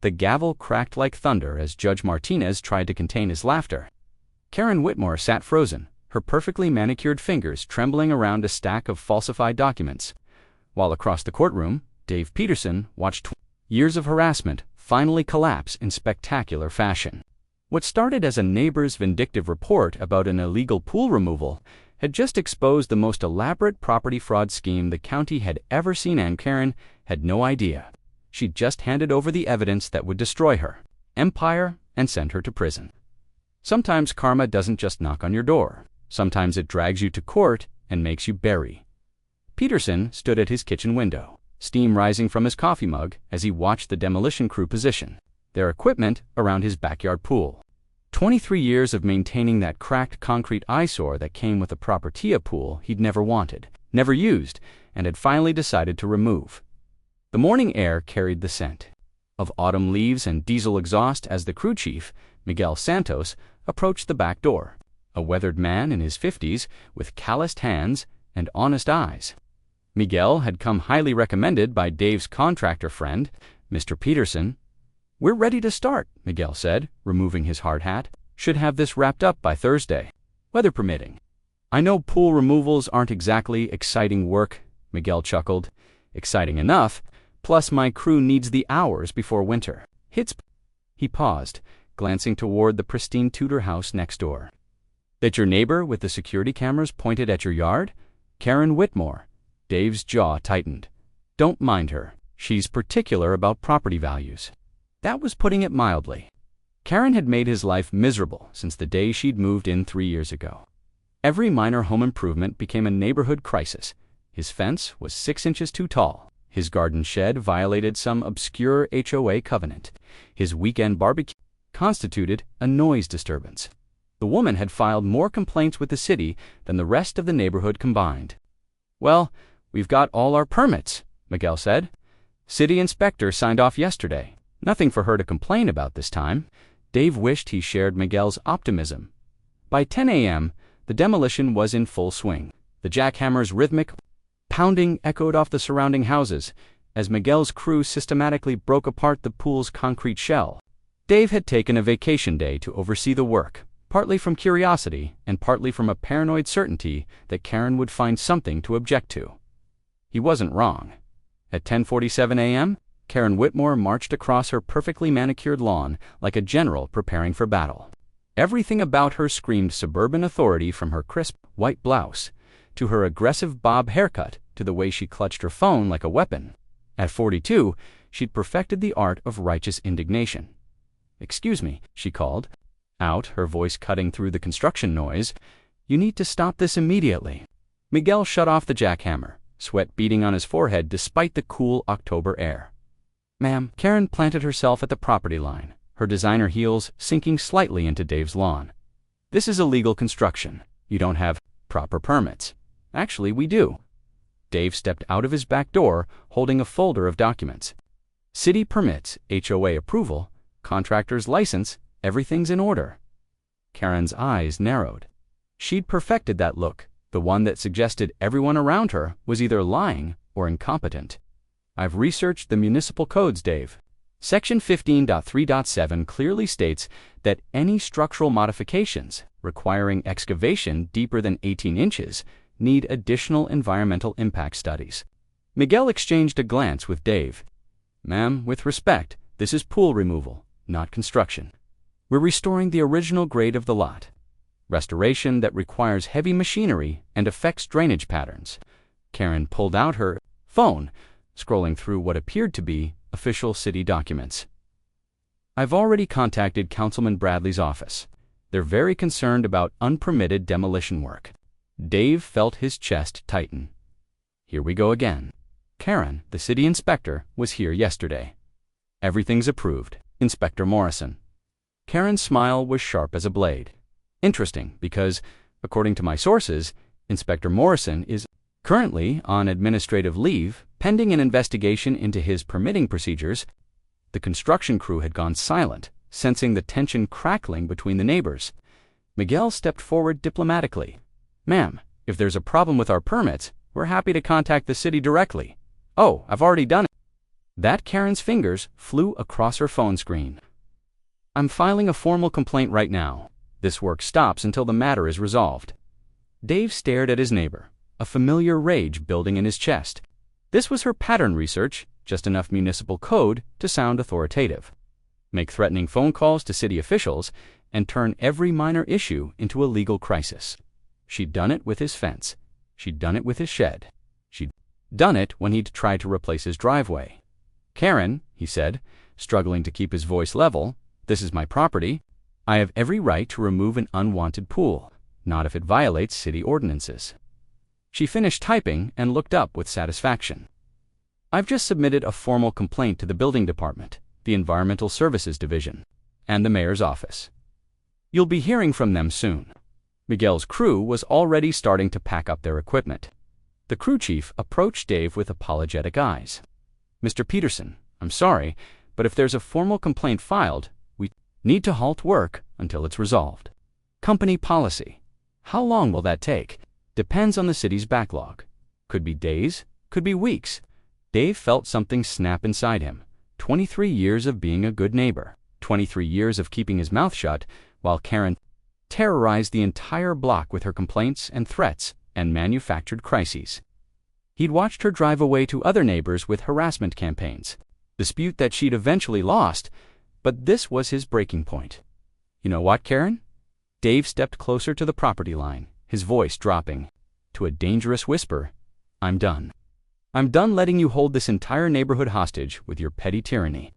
The gavel cracked like thunder as Judge Martinez tried to contain his laughter. Karen Whitmore sat frozen, her perfectly manicured fingers trembling around a stack of falsified documents, while across the courtroom, Dave Peterson watched years of harassment finally collapse in spectacular fashion. What started as a neighbor's vindictive report about an illegal pool removal had just exposed the most elaborate property fraud scheme the county had ever seen, and Karen had no idea. She'd just handed over the evidence that would destroy her empire and send her to prison. Sometimes karma doesn't just knock on your door. Sometimes it drags you to court and makes you bury. Peterson stood at his kitchen window, steam rising from his coffee mug as he watched the demolition crew position their equipment around his backyard pool. 23 years of maintaining that cracked concrete eyesore that came with a proper TIA pool he'd never wanted, never used, and had finally decided to remove. The morning air carried the scent of autumn leaves and diesel exhaust as the crew chief, Miguel Santos, approached the back door, a weathered man in his 50s with calloused hands and honest eyes. Miguel had come highly recommended by Dave's contractor friend, Mr. Peterson. "We're ready to start," Miguel said, removing his hard hat. "Should have this wrapped up by Thursday, weather permitting." "I know pool removals aren't exactly exciting work," Miguel chuckled. "Exciting enough, plus my crew needs the hours before winter hits." He paused, glancing toward the pristine Tudor house next door. "That your neighbor with the security cameras pointed at your yard? Karen Whitmore." Dave's jaw tightened. "Don't mind her. She's particular about property values." That was putting it mildly. Karen had made his life miserable since the day she'd moved in 3 years ago. Every minor home improvement became a neighborhood crisis. His fence was 6 inches too tall. His garden shed violated some obscure HOA covenant. His weekend barbecue constituted a noise disturbance. The woman had filed more complaints with the city than the rest of the neighborhood combined. "Well, we've got all our permits," Miguel said. "City inspector signed off yesterday. Nothing for her to complain about this time." Dave wished he shared Miguel's optimism. By 10 a.m., the demolition was in full swing. The jackhammer's rhythmic pounding echoed off the surrounding houses as Miguel's crew systematically broke apart the pool's concrete shell. Dave had taken a vacation day to oversee the work, partly from curiosity and partly from a paranoid certainty that Karen would find something to object to. He wasn't wrong. At 10:47 a.m., Karen Whitmore marched across her perfectly manicured lawn like a general preparing for battle. Everything about her screamed suburban authority, from her crisp white blouse to her aggressive bob haircut to the way she clutched her phone like a weapon. At 42, she'd perfected the art of righteous indignation. "Excuse me," she called out, her voice cutting through the construction noise. "You need to stop this immediately." Miguel shut off the jackhammer, sweat beading on his forehead despite the cool October air. "Ma'am." Karen planted herself at the property line, her designer heels sinking slightly into Dave's lawn. "This is illegal construction. You don't have proper permits." "Actually, we do." Dave stepped out of his back door, holding a folder of documents. "City permits, HOA approval, contractor's license, everything's in order." Karen's eyes narrowed. She'd perfected that look, the one that suggested everyone around her was either lying or incompetent. "I've researched the municipal codes, Dave. Section 15.3.7 clearly states that any structural modifications requiring excavation deeper than 18 inches need additional environmental impact studies." Miguel exchanged a glance with Dave. "Ma'am, with respect, this is pool removal, not construction. We're restoring the original grade of the lot. Restoration that requires heavy machinery and affects drainage patterns." Karen pulled out her phone, scrolling through what appeared to be official city documents. "I've already contacted Councilman Bradley's office. They're very concerned about unpermitted demolition work." Dave felt his chest tighten. Here we go again. Karen, the city inspector, was here yesterday. "Everything's approved, Inspector Morrison." Karen's smile was sharp as a blade. "Interesting, because, according to my sources, Inspector Morrison is currently on administrative leave, pending an investigation into his permitting procedures." The construction crew had gone silent, sensing the tension crackling between the neighbors. Miguel stepped forward diplomatically. "Ma'am, if there's a problem with our permits, we're happy to contact the city directly." "Oh, I've already done it." That Karen's fingers flew across her phone screen. "I'm filing a formal complaint right now. This work stops until the matter is resolved." Dave stared at his neighbor, a familiar rage building in his chest. This was her pattern research, just enough municipal code to sound authoritative. Make threatening phone calls to city officials and turn every minor issue into a legal crisis. She'd done it with his fence. She'd done it with his shed. She'd done it when he'd tried to replace his driveway. "Karen," he said, struggling to keep his voice level, "this is my property. I have every right to remove an unwanted pool, not if it violates city ordinances." She finished typing and looked up with satisfaction. "I've just submitted a formal complaint to the building department, the Environmental Services Division, and the mayor's office. You'll be hearing from them soon." Miguel's crew was already starting to pack up their equipment. The crew chief approached Dave with apologetic eyes. "Mr. Peterson, I'm sorry, but if there's a formal complaint filed, we need to halt work until it's resolved. Company policy. How long will that take? Depends on the city's backlog. Could be days, could be weeks." Dave felt something snap inside him. 23 years of being a good neighbor. 23 years of keeping his mouth shut, while Karen terrorized the entire block with her complaints and threats and manufactured crises. He'd watched her drive away to other neighbors with harassment campaigns, dispute that she'd eventually lost, but this was his breaking point. "You know what, Karen?" Dave stepped closer to the property line, his voice dropping to a dangerous whisper. "I'm done. I'm done letting you hold this entire neighborhood hostage with your petty tyranny."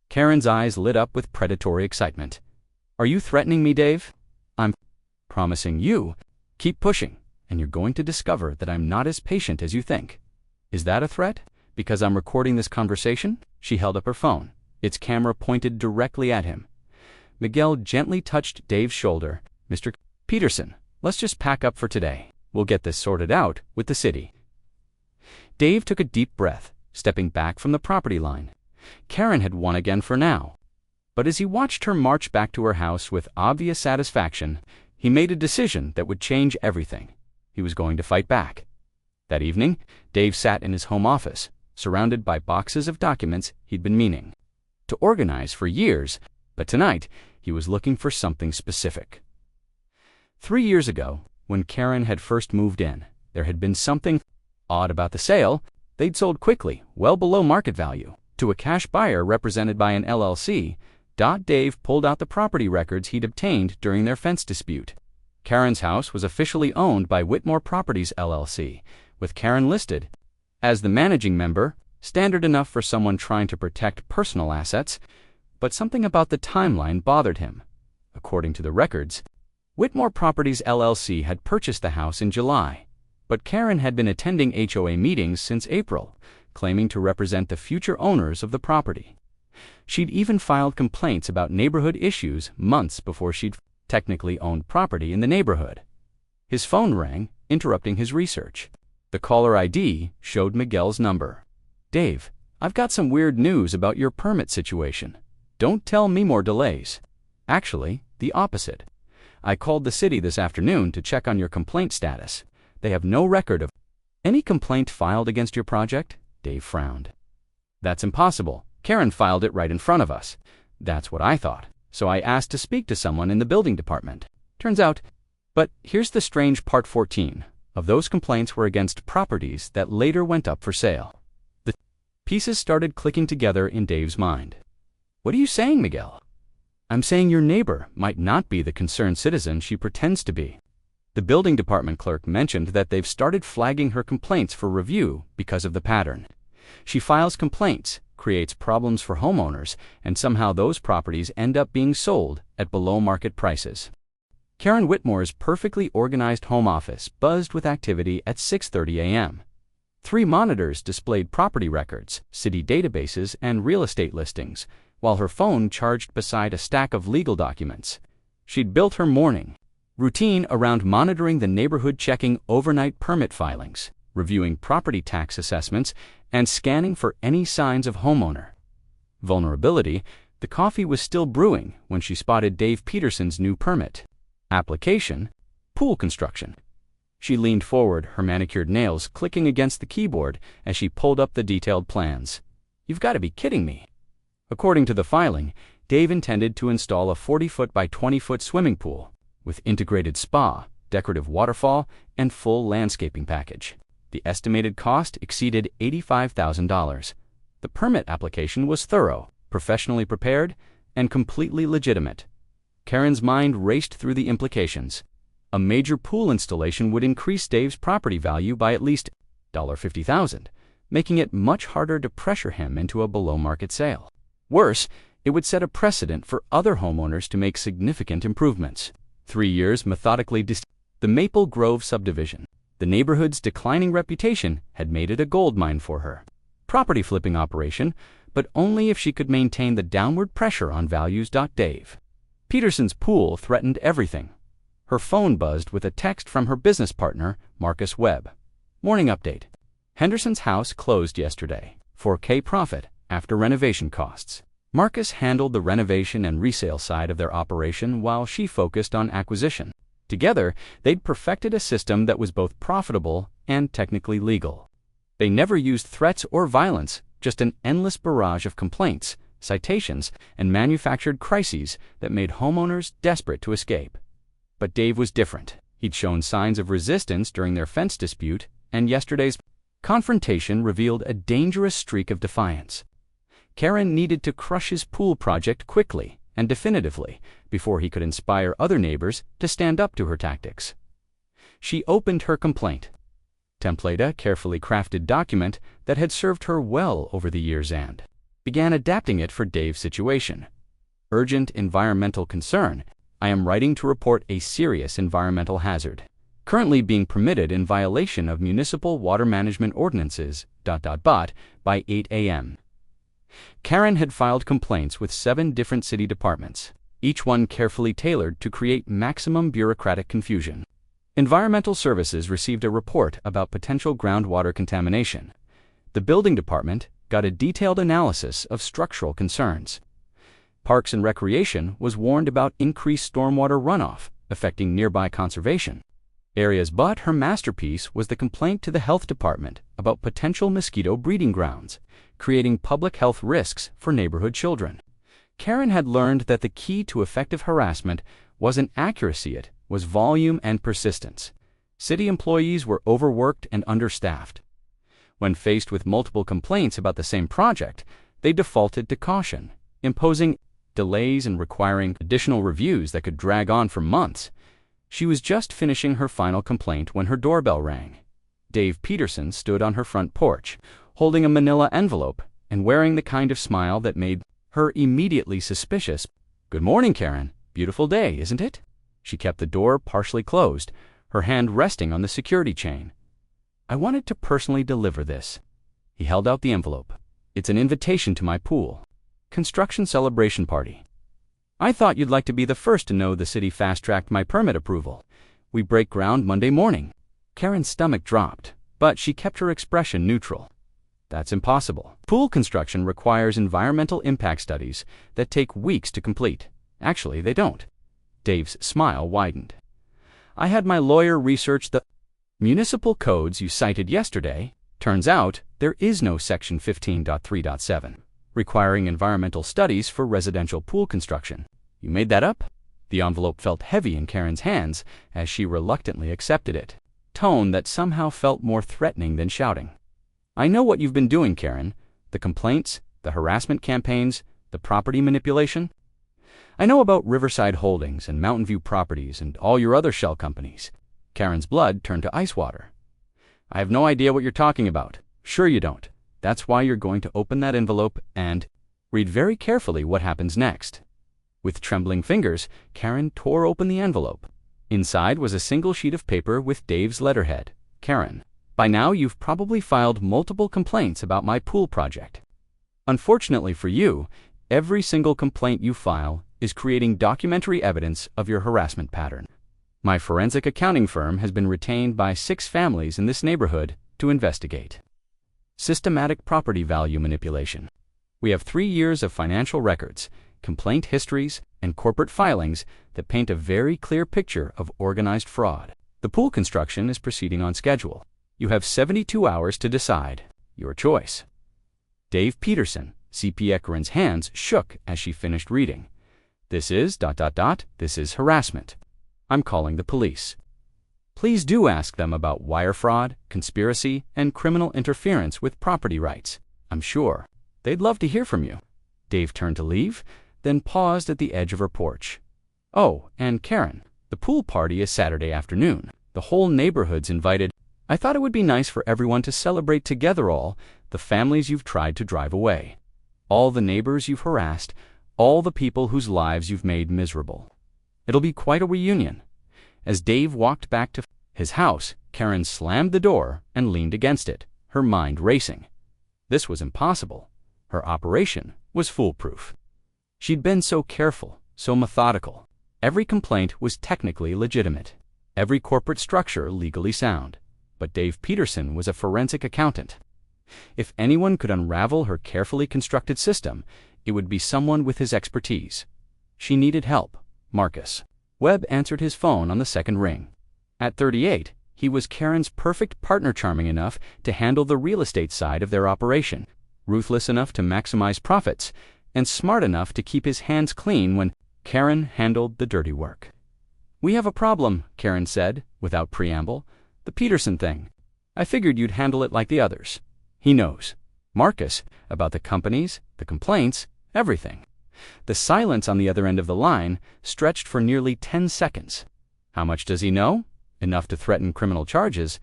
Karen's eyes lit up with predatory excitement. "Are you threatening me, Dave?" "I'm promising you. Keep pushing, and you're going to discover that I'm not as patient as you think." "Is that a threat? Because I'm recording this conversation?" She held up her phone, its camera pointed directly at him. Miguel gently touched Dave's shoulder. "Mr. Peterson, let's just pack up for today. We'll get this sorted out with the city." Dave took a deep breath, stepping back from the property line. Karen had won again for now. But as he watched her march back to her house with obvious satisfaction, he made a decision that would change everything. He was going to fight back. That evening, Dave sat in his home office, surrounded by boxes of documents he'd been meaning to organize for years, but tonight he was looking for something specific. 3 years ago, when Karen had first moved in, there had been something odd about the sale. They'd sold quickly, well below market value, to a cash buyer represented by an LLC. Dave pulled out the property records he'd obtained during their fence dispute. Karen's house was officially owned by Whitmore Properties LLC, with Karen listed as the managing member, standard enough for someone trying to protect personal assets, but something about the timeline bothered him. According to the records, Whitmore Properties LLC had purchased the house in July, but Karen had been attending HOA meetings since April, claiming to represent the future owners of the property. She'd even filed complaints about neighborhood issues months before she'd technically owned property in the neighborhood. His phone rang, interrupting his research. The caller ID showed Miguel's number. "Dave, I've got some weird news about your permit situation. Don't tell me more delays." "Actually, the opposite. I called the city this afternoon to check on your complaint status. They have no record of any complaint filed against your project." Dave frowned. "That's impossible. Karen filed it right in front of us." "That's what I thought. So I asked to speak to someone in the building department. Turns out, but here's the strange part: 14 of those complaints were against properties that later went up for sale." The pieces started clicking together in Dave's mind. "What are you saying, Miguel?" "I'm saying your neighbor might not be the concerned citizen she pretends to be. The building department clerk mentioned that they've started flagging her complaints for review because of the pattern. She files complaints, creates problems for homeowners, and somehow those properties end up being sold at below-market prices." Karen Whitmore's perfectly organized home office buzzed with activity at 6:30 a.m. 3 monitors displayed property records, city databases, and real estate listings, while her phone charged beside a stack of legal documents. She'd built her morning routine around monitoring the neighborhood, checking overnight permit filings, reviewing property tax assessments, and scanning for any signs of homeowner vulnerability. The coffee was still brewing when she spotted Dave Peterson's new permit application: pool construction. She leaned forward, her manicured nails clicking against the keyboard as she pulled up the detailed plans. You've got to be kidding me. According to the filing, Dave intended to install a 40-foot by 20-foot swimming pool with integrated spa, decorative waterfall, and full landscaping package. The estimated cost exceeded $85,000. The permit application was thorough, professionally prepared, and completely legitimate. Karen's mind raced through the implications. A major pool installation would increase Dave's property value by at least $50,000, making it much harder to pressure him into a below-market sale. Worse, it would set a precedent for other homeowners to make significant improvements. 3 years methodically the Maple Grove subdivision. The neighborhood's declining reputation had made it a gold mine for her. Property flipping operation, but only if she could maintain the downward pressure on values. Dave Peterson's pool threatened everything. Her phone buzzed with a text from her business partner, Marcus Webb. Morning update. Henderson's house closed yesterday. 4K profit after renovation costs. Marcus handled the renovation and resale side of their operation while she focused on acquisition. Together, they'd perfected a system that was both profitable and technically legal. They never used threats or violence, just an endless barrage of complaints, citations, and manufactured crises that made homeowners desperate to escape. But Dave was different. He'd shown signs of resistance during their fence dispute, and yesterday's confrontation revealed a dangerous streak of defiance. Karen needed to crush his pool project quickly and definitively before he could inspire other neighbors to stand up to her tactics. She opened her complaint. Template a carefully crafted document that had served her well over the years and began adapting it for Dave's situation. Urgent environmental concern. I am writing to report a serious environmental hazard currently being permitted in violation of municipal water management ordinances. By 8 a.m. Karen had filed complaints with 7 different city departments, each one carefully tailored to create maximum bureaucratic confusion. Environmental Services received a report about potential groundwater contamination. The building department got a detailed analysis of structural concerns. Parks and Recreation was warned about increased stormwater runoff affecting nearby conservation areas, but her masterpiece was the complaint to the health department about potential mosquito breeding grounds, creating public health risks for neighborhood children. Karen had learned that the key to effective harassment wasn't accuracy, it was volume and persistence. City employees were overworked and understaffed. When faced with multiple complaints about the same project, they defaulted to caution, imposing delays and requiring additional reviews that could drag on for months. She was just finishing her final complaint when her doorbell rang. Dave Peterson stood on her front porch, holding a manila envelope and wearing the kind of smile that made her immediately suspicious. "Good morning, Karen. Beautiful day, isn't it?" She kept the door partially closed, her hand resting on the security chain. "I wanted to personally deliver this." He held out the envelope. "It's an invitation to my pool construction celebration party. I thought you'd like to be the first to know the city fast-tracked my permit approval. We break ground Monday morning." Karen's stomach dropped, but she kept her expression neutral. "That's impossible. Pool construction requires environmental impact studies that take weeks to complete. Actually, they don't." Dave's smile widened. "I had my lawyer research the municipal codes you cited yesterday. Turns out there is no Section 15.3.7 requiring environmental studies for residential pool construction. You made that up?" The envelope felt heavy in Karen's hands as she reluctantly accepted it, tone that somehow felt more threatening than shouting. "I know what you've been doing, Karen. The complaints, the harassment campaigns, the property manipulation. I know about Riverside Holdings and Mountain View Properties and all your other shell companies." Karen's blood turned to ice water. "I have no idea what you're talking about." "Sure you don't. That's why you're going to open that envelope and read very carefully what happens next." With trembling fingers, Karen tore open the envelope. Inside was a single sheet of paper with Dave's letterhead. "Karen, by now you've probably filed multiple complaints about my pool project. Unfortunately for you, every single complaint you file is creating documentary evidence of your harassment pattern. My forensic accounting firm has been retained by 6 families in this neighborhood to investigate systematic property value manipulation. We have 3 years of financial records, complaint histories, and corporate filings that paint a very clear picture of organized fraud. The pool construction is proceeding on schedule. You have 72 hours to decide. Your choice." Dave Peterson. CPA Karen's hands shook as she finished reading. This is ... This is harassment. I'm calling the police. Please do ask them about wire fraud, conspiracy, and criminal interference with property rights. I'm sure they'd love to hear from you. Dave turned to leave, then paused at the edge of her porch. Oh, and Karen, the pool party is Saturday afternoon. The whole neighborhood's invited. I thought it would be nice for everyone to celebrate together, all the families you've tried to drive away, all the neighbors you've harassed, all the people whose lives you've made miserable. It'll be quite a reunion. As Dave walked back to his house, Karen slammed the door and leaned against it, her mind racing. This was impossible. Her operation was foolproof. She'd been so careful, so methodical. Every complaint was technically legitimate, every corporate structure legally sound. But Dave Peterson was a forensic accountant. If anyone could unravel her carefully constructed system, it would be someone with his expertise. She needed help. Marcus Webb answered his phone on the second ring. At 38, he was Karen's perfect partner, charming enough to handle the real estate side of their operation, ruthless enough to maximize profits, and smart enough to keep his hands clean when Karen handled the dirty work. We have a problem, Karen said, without preamble. The Peterson thing. I figured you'd handle it like the others. He knows. Marcus, about the companies, the complaints, everything. The silence on the other end of the line stretched for nearly 10 seconds. How much does he know? Enough to threaten criminal charges.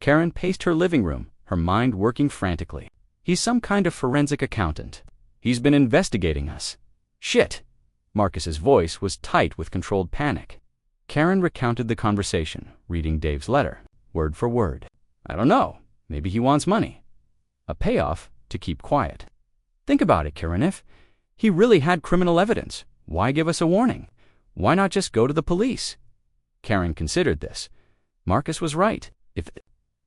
Karen paced her living room, her mind working frantically. He's some kind of forensic accountant. He's been investigating us. Shit! Marcus's voice was tight with controlled panic. Karen recounted the conversation, reading Dave's letter, word for word. I don't know. Maybe he wants money. A payoff to keep quiet. Think about it, Karen. If he really had criminal evidence, why give us a warning? Why not just go to the police? Karen considered this. Marcus was right. If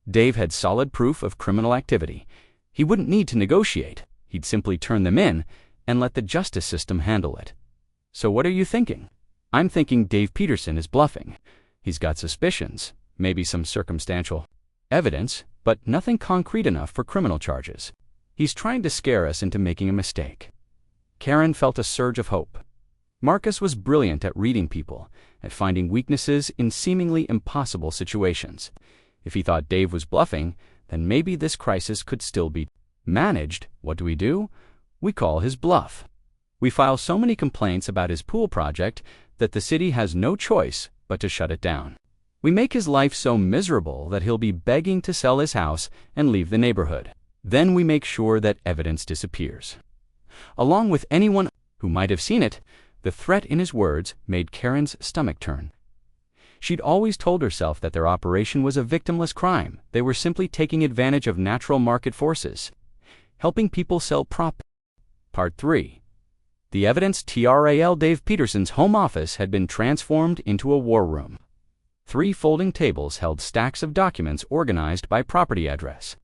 Dave had solid proof of criminal activity, he wouldn't need to negotiate. He'd simply turn them in and let the justice system handle it. So what are you thinking? I'm thinking Dave Peterson is bluffing. He's got suspicions, maybe some circumstantial evidence, but nothing concrete enough for criminal charges. He's trying to scare us into making a mistake. Karen felt a surge of hope. Marcus was brilliant at reading people, at finding weaknesses in seemingly impossible situations. If he thought Dave was bluffing, then maybe this crisis could still be managed. What do? We call his bluff. We file so many complaints about his pool project that the city has no choice but to shut it down. We make his life so miserable that he'll be begging to sell his house and leave the neighborhood. Then we make sure that evidence disappears. Along with anyone who might have seen it, the threat in his words made Karen's stomach turn. She'd always told herself that their operation was a victimless crime. They were simply taking advantage of natural market forces, helping people sell property. Part 3. The evidence. TRAL. Dave Peterson's home office had been transformed into a war room. 3 folding tables held stacks of documents organized by property address,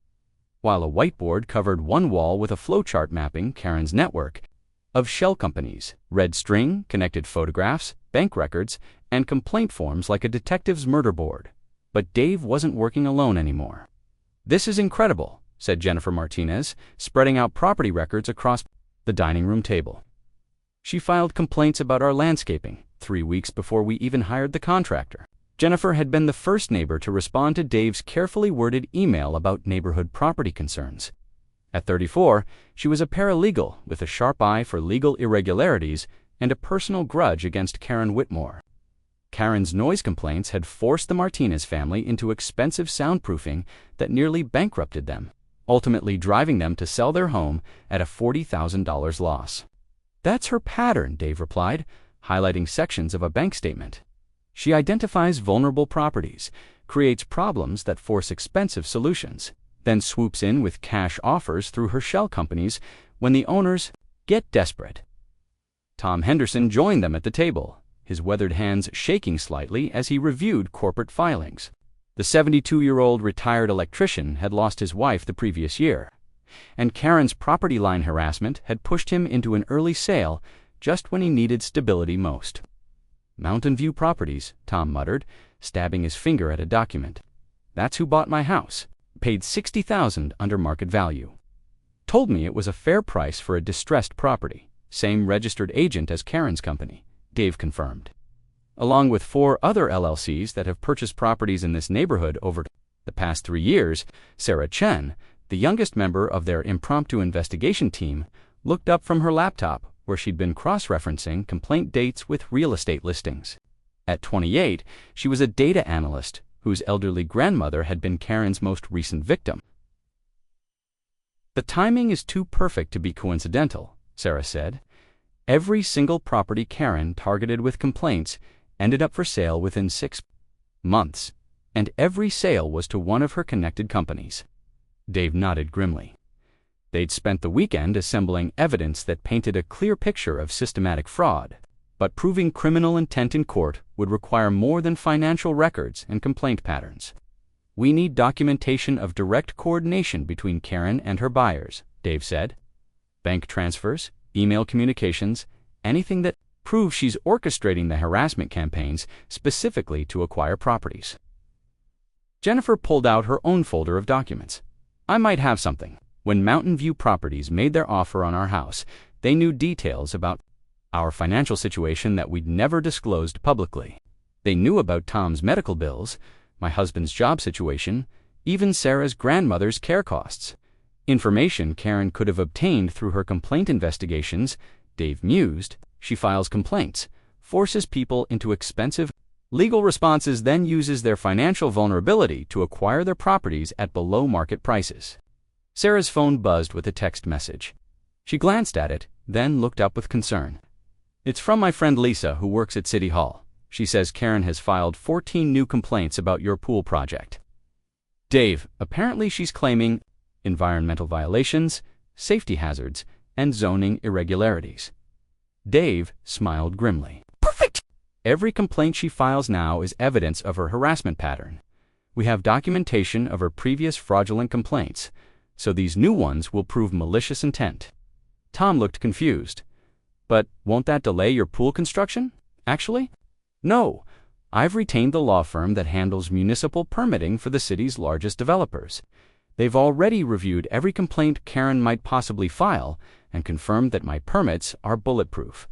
while a whiteboard covered one wall with a flowchart mapping Karen's network of shell companies. Red string connected photographs, bank records, and complaint forms like a detective's murder board. But Dave wasn't working alone anymore. This is incredible, said Jennifer Martinez, spreading out property records across the dining room table. She filed complaints about our landscaping 3 weeks before we even hired the contractor. Jennifer had been the first neighbor to respond to Dave's carefully worded email about neighborhood property concerns. At 34, she was a paralegal with a sharp eye for legal irregularities and a personal grudge against Karen Whitmore. Karen's noise complaints had forced the Martinez family into expensive soundproofing that nearly bankrupted them, ultimately driving them to sell their home at a $40,000 loss. That's her pattern, Dave replied, highlighting sections of a bank statement. She identifies vulnerable properties, creates problems that force expensive solutions, then swoops in with cash offers through her shell companies when the owners get desperate. Tom Henderson joined them at the table, his weathered hands shaking slightly as he reviewed corporate filings. The 72-year-old retired electrician had lost his wife the previous year, and Karen's property line harassment had pushed him into an early sale just when he needed stability most. Mountain View Properties, Tom muttered, stabbing his finger at a document. That's who bought my house. Paid $60,000 under market value. Told me it was a fair price for a distressed property. Same registered agent as Karen's company, Dave confirmed. Along with 4 other LLCs that have purchased properties in this neighborhood over the past 3 years, Sarah Chen, the youngest member of their impromptu investigation team, looked up from her laptop where she'd been cross-referencing complaint dates with real estate listings. At 28, she was a data analyst whose elderly grandmother had been Karen's most recent victim. The timing is too perfect to be coincidental, Sarah said. Every single property Karen targeted with complaints ended up for sale within 6 months, and every sale was to one of her connected companies. Dave nodded grimly. They'd spent the weekend assembling evidence that painted a clear picture of systematic fraud, but proving criminal intent in court would require more than financial records and complaint patterns. We need documentation of direct coordination between Karen and her buyers, Dave said. Bank transfers, email communications, anything that proves she's orchestrating the harassment campaigns specifically to acquire properties. Jennifer pulled out her own folder of documents. I might have something. When Mountain View Properties made their offer on our house, they knew details about our financial situation that we'd never disclosed publicly. They knew about Tom's medical bills, my husband's job situation, even Sarah's grandmother's care costs. Information Karen could have obtained through her complaint investigations, Dave mused. She files complaints, forces people into expensive legal responses, then uses their financial vulnerability to acquire their properties at below-market prices. Sarah's phone buzzed with a text message. She glanced at it, then looked up with concern. It's from my friend Lisa, who works at City Hall. She says Karen has filed 14 new complaints about your pool project. Dave, apparently she's claiming environmental violations, safety hazards, and zoning irregularities. Dave smiled grimly. Perfect! Every complaint she files now is evidence of her harassment pattern. We have documentation of her previous fraudulent complaints, so these new ones will prove malicious intent. Tom looked confused. But won't that delay your pool construction, actually? No, I've retained the law firm that handles municipal permitting for the city's largest developers. They've already reviewed every complaint Karen might possibly file and confirmed that my permits are bulletproof.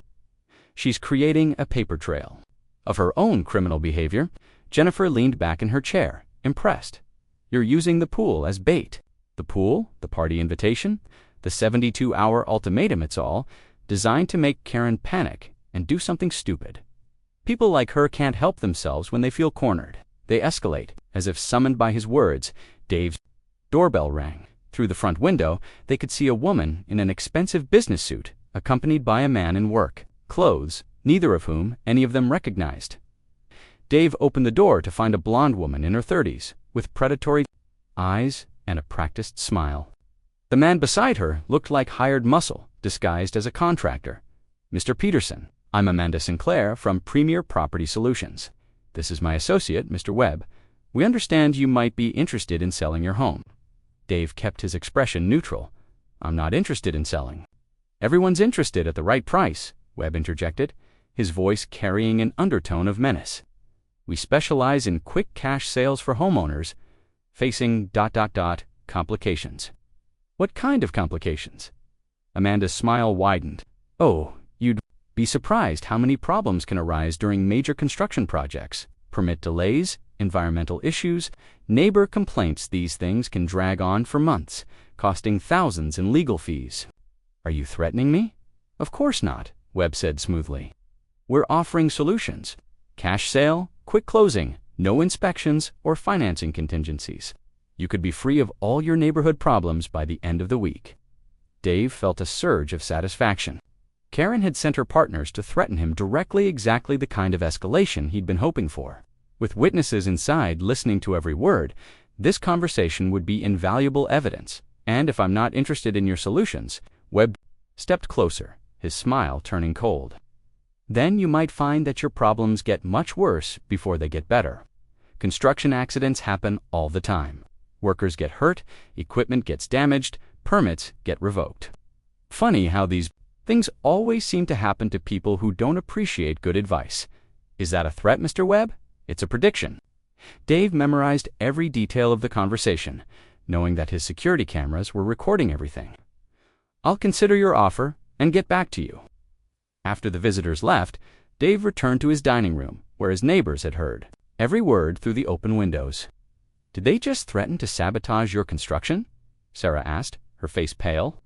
She's creating a paper trail of her own criminal behavior. Jennifer leaned back in her chair, impressed. You're using the pool as bait. The pool, the party invitation, the 72-hour ultimatum, it's all designed to make Karen panic and do something stupid. People like her can't help themselves when they feel cornered. They escalate, as if summoned by his words. Dave's doorbell rang. Through the front window, they could see a woman in an expensive business suit, accompanied by a man in work clothes, neither of whom any of them recognized. Dave opened the door to find a blonde woman in her 30s, with predatory eyes and a practiced smile. The man beside her looked like hired muscle, disguised as a contractor. Mr. Peterson, I'm Amanda Sinclair from Premier Property Solutions. This is my associate, Mr. Webb. We understand you might be interested in selling your home. Dave kept his expression neutral. I'm not interested in selling. Everyone's interested at the right price, Webb interjected, his voice carrying an undertone of menace. We specialize in quick cash sales for homeowners facing ... complications. What kind of complications? Amanda's smile widened. Oh, you'd be surprised how many problems can arise during major construction projects. Permit delays, environmental issues, neighbor complaints. These things can drag on for months, costing thousands in legal fees. Are you threatening me? Of course not, Webb said smoothly. We're offering solutions. Cash sale, quick closing, no inspections or financing contingencies. You could be free of all your neighborhood problems by the end of the week. Dave felt a surge of satisfaction. Karen had sent her partners to threaten him directly, exactly the kind of escalation he'd been hoping for. With witnesses inside listening to every word, this conversation would be invaluable evidence. And if I'm not interested in your solutions, Webb stepped closer, his smile turning cold. Then you might find that your problems get much worse before they get better. Construction accidents happen all the time. Workers get hurt, equipment gets damaged, permits get revoked. Funny how these things always seem to happen to people who don't appreciate good advice. Is that a threat, Mr. Webb? It's a prediction. Dave memorized every detail of the conversation, knowing that his security cameras were recording everything. I'll consider your offer and get back to you." After the visitors left, Dave returned to his dining room, where his neighbors had heard every word through the open windows. "Did they just threaten to sabotage your construction?" Sarah asked, her face pale.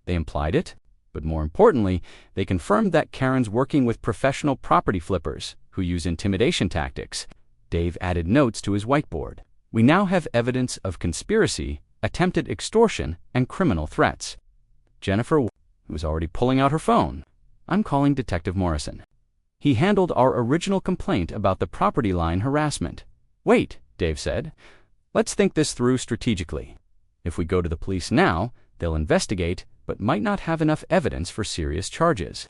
"They implied it, but more importantly, they confirmed that Karen's working with professional property flippers who use intimidation tactics." Dave added notes to his whiteboard. "We now have evidence of conspiracy, attempted extortion, and criminal threats." Jennifer was already pulling out her phone. "I'm calling Detective Morrison. He handled our original complaint about the property line harassment." "Wait," Dave said. "Let's think this through strategically. If we go to the police now, they'll investigate, but might not have enough evidence for serious charges.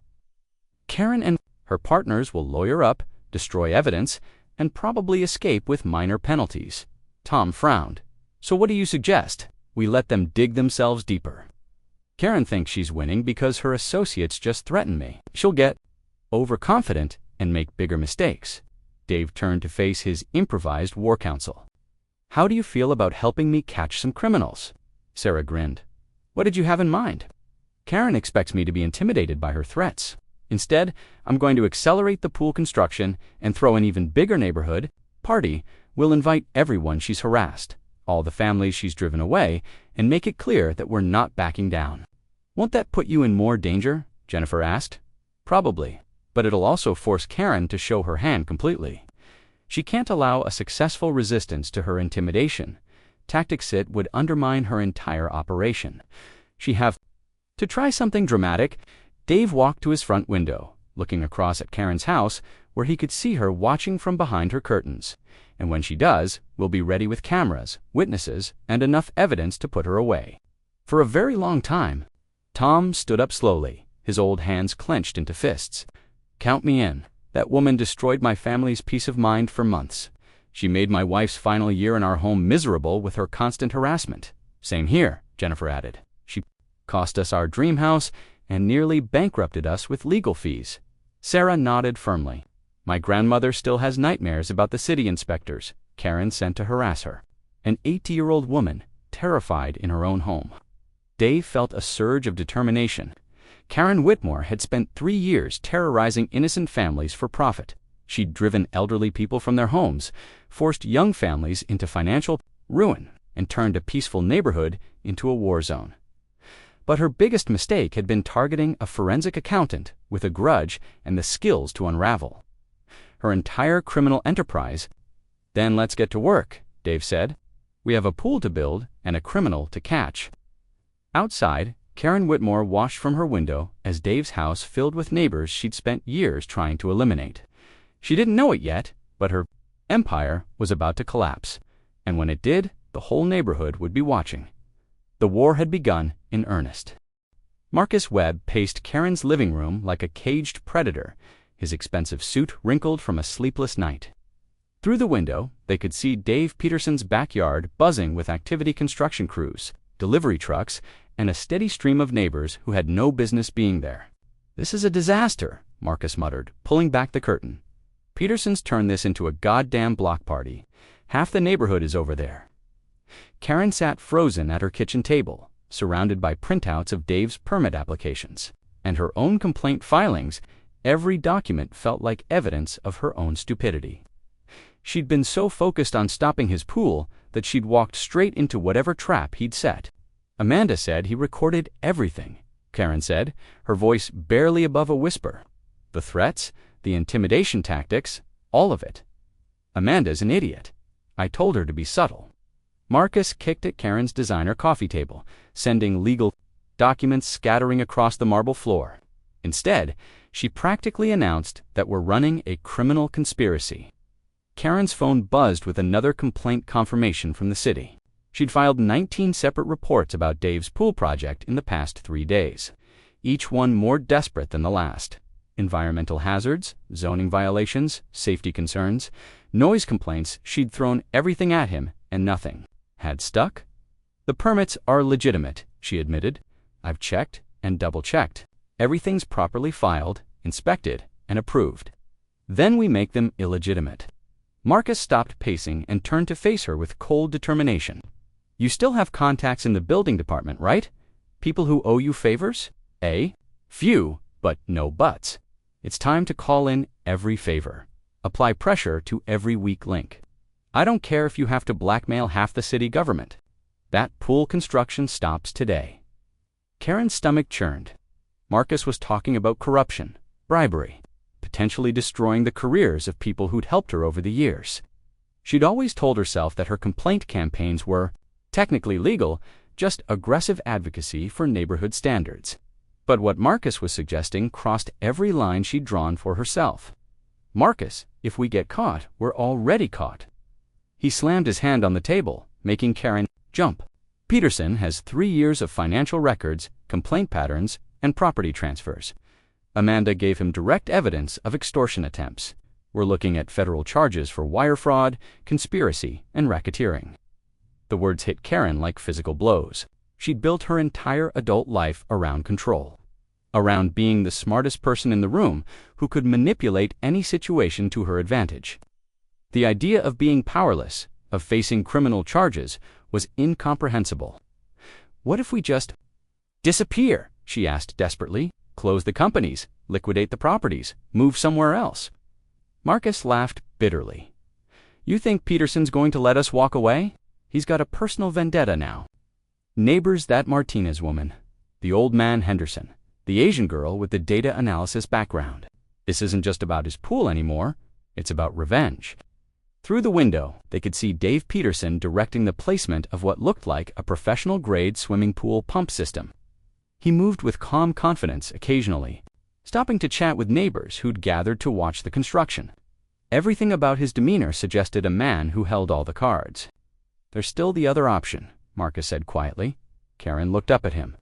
Karen and her partners will lawyer up, destroy evidence, and probably escape with minor penalties." Tom frowned. "So what do you suggest? We let them dig themselves deeper. Karen thinks she's winning because her associates just threatened me. She'll get overconfident and make bigger mistakes." Dave turned to face his improvised war council. "How do you feel about helping me catch some criminals?" Sarah grinned. "What did you have in mind?" "Karen expects me to be intimidated by her threats. Instead, I'm going to accelerate the pool construction and throw an even bigger neighborhood party. We'll invite everyone she's harassed, all the families she's driven away, and make it clear that we're not backing down." "Won't that put you in more danger?" Jennifer asked. "Probably, but it'll also force Karen to show her hand completely. She can't allow a successful resistance to her intimidation tactics. It would undermine her entire operation. She have to try something dramatic." Dave walked to his front window, looking across at Karen's house, where he could see her watching from behind her curtains. "And when she does, we'll be ready with cameras, witnesses, and enough evidence to put her away." For a very long time, Tom stood up slowly, his old hands clenched into fists. "Count me in. That woman destroyed my family's peace of mind for months. She made my wife's final year in our home miserable with her constant harassment." "Same here," Jennifer added. "She cost us our dream house and nearly bankrupted us with legal fees." Sarah nodded firmly. "My grandmother still has nightmares about the city inspectors Karen sent to harass her." An 80-year-old woman, terrified in her own home. Dave felt a surge of determination. Karen Whitmore had spent 3 years terrorizing innocent families for profit. She'd driven elderly people from their homes, forced young families into financial ruin, and turned a peaceful neighborhood into a war zone. But her biggest mistake had been targeting a forensic accountant with a grudge and the skills to unravel her entire criminal enterprise. "Then let's get to work," Dave said. "We have a pool to build and a criminal to catch." Outside, Karen Whitmore watched from her window as Dave's house filled with neighbors she'd spent years trying to eliminate. She didn't know it yet, but her empire was about to collapse, and when it did, the whole neighborhood would be watching. The war had begun in earnest. Marcus Webb paced Karen's living room like a caged predator, his expensive suit wrinkled from a sleepless night. Through the window, they could see Dave Peterson's backyard buzzing with activity construction crews, delivery trucks, and a steady stream of neighbors who had no business being there. "This is a disaster," Marcus muttered, pulling back the curtain. "Peterson's turned this into a goddamn block party. Half the neighborhood is over there." Karen sat frozen at her kitchen table, surrounded by printouts of Dave's permit applications and her own complaint filings. Every document felt like evidence of her own stupidity. She'd been so focused on stopping his pool that she'd walked straight into whatever trap he'd set. "Amanda said he recorded everything," Karen said, her voice barely above a whisper. "The threats, the intimidation tactics, all of it. Amanda's an idiot. I told her to be subtle." Marcus kicked at Karen's designer coffee table, sending legal documents scattering across the marble floor. Instead, she practically announced that we're running a criminal conspiracy. Karen's phone buzzed with another complaint confirmation from the city. She'd filed 19 separate reports about Dave's pool project in the past 3 days, each one more desperate than the last. Environmental hazards, zoning violations, safety concerns, noise complaints. She'd thrown everything at him, and nothing had stuck. "The permits are legitimate," she admitted. "I've checked and double-checked. Everything's properly filed, inspected, and approved. Then we make them illegitimate." Marcus stopped pacing and turned to face her with cold determination. "You still have contacts in the building department, right? People who owe you favors? A. Few, but no buts. It's time to call in every favor. Apply pressure to every weak link. I don't care if you have to blackmail half the city government. That pool construction stops today. Karen's stomach churned. Marcus was talking about corruption, bribery, potentially destroying the careers of people who'd helped her over the years. She'd always told herself that her complaint campaigns were, technically legal, just aggressive advocacy for neighborhood standards. But what Marcus was suggesting crossed every line she'd drawn for herself. Marcus, if we get caught, we're already caught. He slammed his hand on the table, making Karen jump. Peterson has 3 years of financial records, complaint patterns, and property transfers. Amanda gave him direct evidence of extortion attempts. We're looking at federal charges for wire fraud, conspiracy, and racketeering. The words hit Karen like physical blows. She'd built her entire adult life around control, around being the smartest person in the room who could manipulate any situation to her advantage. The idea of being powerless, of facing criminal charges, was incomprehensible. What if we just disappear? She asked desperately. Close the companies, liquidate the properties, move somewhere else. Marcus laughed bitterly. You think Peterson's going to let us walk away? He's got a personal vendetta now. Neighbors, that Martinez woman, the old man Henderson, the Asian girl with the data analysis background. This isn't just about his pool anymore, it's about revenge. Through the window, they could see Dave Peterson directing the placement of what looked like a professional-grade swimming pool pump system. He moved with calm confidence occasionally, stopping to chat with neighbors who'd gathered to watch the construction. Everything about his demeanor suggested a man who held all the cards. There's still the other option, Marcus said quietly. Karen looked up at him,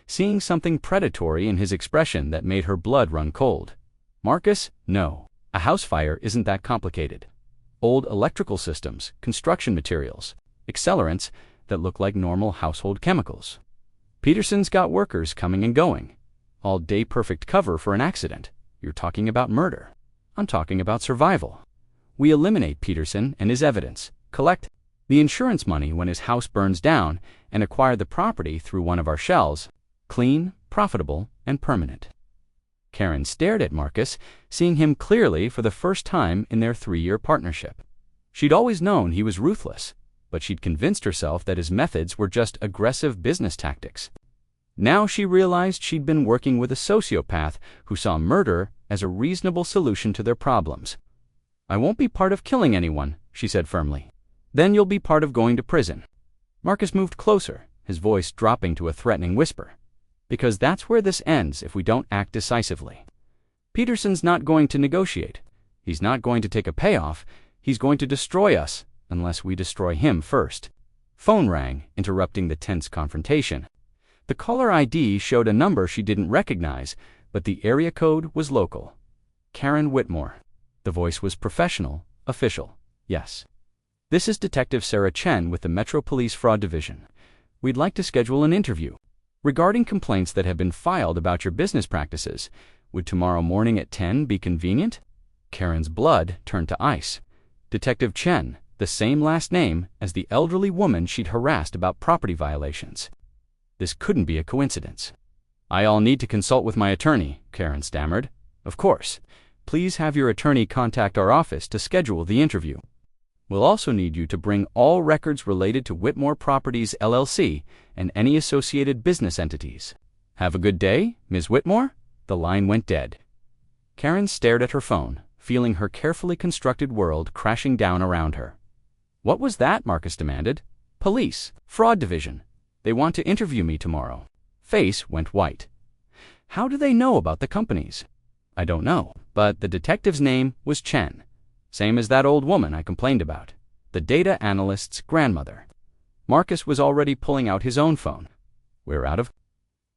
seeing something predatory in his expression that made her blood run cold. Marcus, no. A house fire isn't that complicated. Old electrical systems, construction materials, accelerants that look like normal household chemicals. Peterson's got workers coming and going. All day perfect cover for an accident. You're talking about murder. I'm talking about survival. We eliminate Peterson and his evidence, collect the insurance money when his house burns down, and acquire the property through one of our shells. Clean, profitable, and permanent. Karen stared at Marcus, seeing him clearly for the first time in their 3-year partnership. She'd always known he was ruthless, but she'd convinced herself that his methods were just aggressive business tactics. Now she realized she'd been working with a sociopath who saw murder as a reasonable solution to their problems. I won't be part of killing anyone, she said firmly. Then you'll be part of going to prison. Marcus moved closer, his voice dropping to a threatening whisper. Because that's where this ends if we don't act decisively. Peterson's not going to negotiate. He's not going to take a payoff. He's going to destroy us, unless we destroy him first. Phone rang, interrupting the tense confrontation. The caller ID showed a number she didn't recognize, but the area code was local. Karen Whitmore. The voice was professional, official. Yes. This is Detective Sarah Chen with the Metro Police Fraud Division. We'd like to schedule an interview. Regarding complaints that have been filed about your business practices, would tomorrow morning at 10 be convenient? Karen's blood turned to ice. Detective Chen, the same last name as the elderly woman she'd harassed about property violations. This couldn't be a coincidence. I'll need to consult with my attorney, Karen stammered. Of course. Please have your attorney contact our office to schedule the interview. We'll also need you to bring all records related to Whitmore Properties LLC and any associated business entities. Have a good day, Ms. Whitmore? The line went dead. Karen stared at her phone, feeling her carefully constructed world crashing down around her. What was that? Marcus demanded. Police, Fraud Division. They want to interview me tomorrow. Face went white. How do they know about the companies? I don't know, but the detective's name was Chen. Same as that old woman I complained about, the data analyst's grandmother. Marcus was already pulling out his own phone. We're out of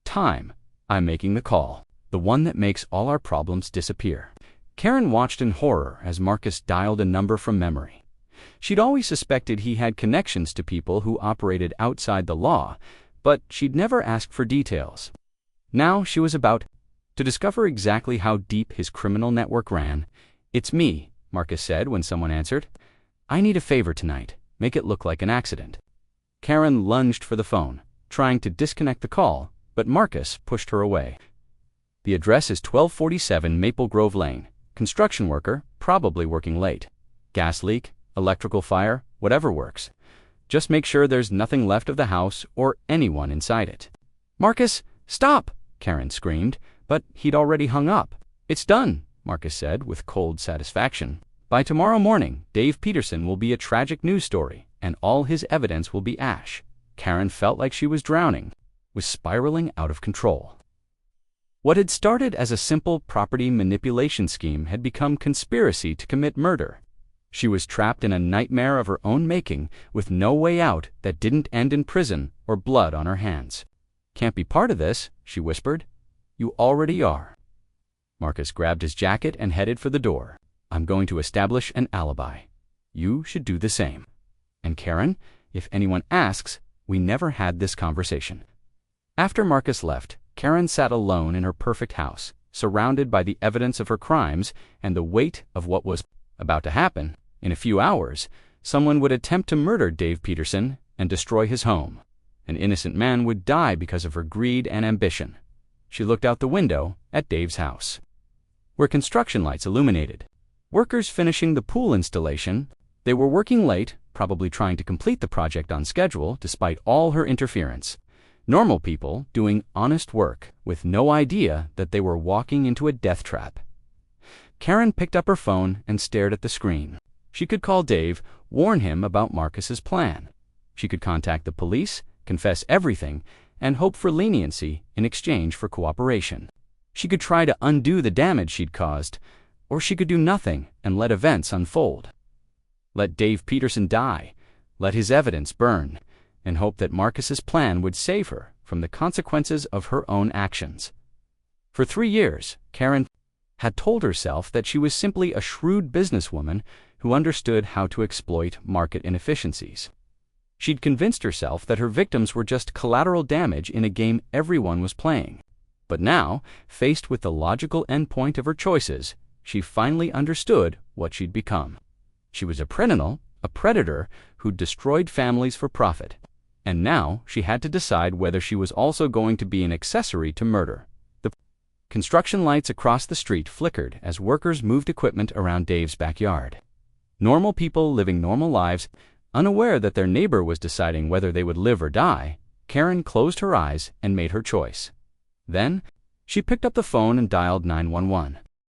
time. I'm making the call, the one that makes all our problems disappear. Karen watched in horror as Marcus dialed a number from memory. She'd always suspected he had connections to people who operated outside the law, but she'd never asked for details. Now she was about to discover exactly how deep his criminal network ran. It's me, Marcus said when someone answered. I need a favor tonight. Make it look like an accident. Karen lunged for the phone, trying to disconnect the call, but Marcus pushed her away. The address is 1247 Maple Grove Lane. Construction worker, probably working late. Gas leak, electrical fire, whatever works. Just make sure there's nothing left of the house or anyone inside it. Marcus, stop! Karen screamed, but he'd already hung up. It's done, Marcus said with cold satisfaction. By tomorrow morning, Dave Peterson will be a tragic news story, and all his evidence will be ash. Karen felt like she was drowning, was spiraling out of control. What had started as a simple property manipulation scheme had become conspiracy to commit murder. She was trapped in a nightmare of her own making, with no way out that didn't end in prison or blood on her hands. Can't be part of this, she whispered. You already are. Marcus grabbed his jacket and headed for the door. I'm going to establish an alibi. You should do the same. And Karen, if anyone asks, we never had this conversation. After Marcus left, Karen sat alone in her perfect house, surrounded by the evidence of her crimes and the weight of what was about to happen. In a few hours, someone would attempt to murder Dave Peterson and destroy his home. An innocent man would die because of her greed and ambition. She looked out the window at Dave's house, where construction lights illuminated. Workers finishing the pool installation. They were working late, probably trying to complete the project on schedule despite all her interference. Normal people doing honest work with no idea that they were walking into a death trap. Karen picked up her phone and stared at the screen. She could call Dave, warn him about Marcus's plan. She could contact the police, confess everything, and hope for leniency in exchange for cooperation. She could try to undo the damage she'd caused, or she could do nothing and let events unfold. Let Dave Peterson die, let his evidence burn, and hope that Marcus's plan would save her from the consequences of her own actions. For 3 years, Karen had told herself that she was simply a shrewd businesswoman who understood how to exploit market inefficiencies. She'd convinced herself that her victims were just collateral damage in a game everyone was playing. But now, faced with the logical endpoint of her choices, she finally understood what she'd become. She was a predator who'd destroyed families for profit. And now she had to decide whether she was also going to be an accessory to murder. The construction lights across the street flickered as workers moved equipment around Dave's backyard. Normal people living normal lives, unaware that their neighbor was deciding whether they would live or die. Karen closed her eyes and made her choice. Then, she picked up the phone and dialed 911.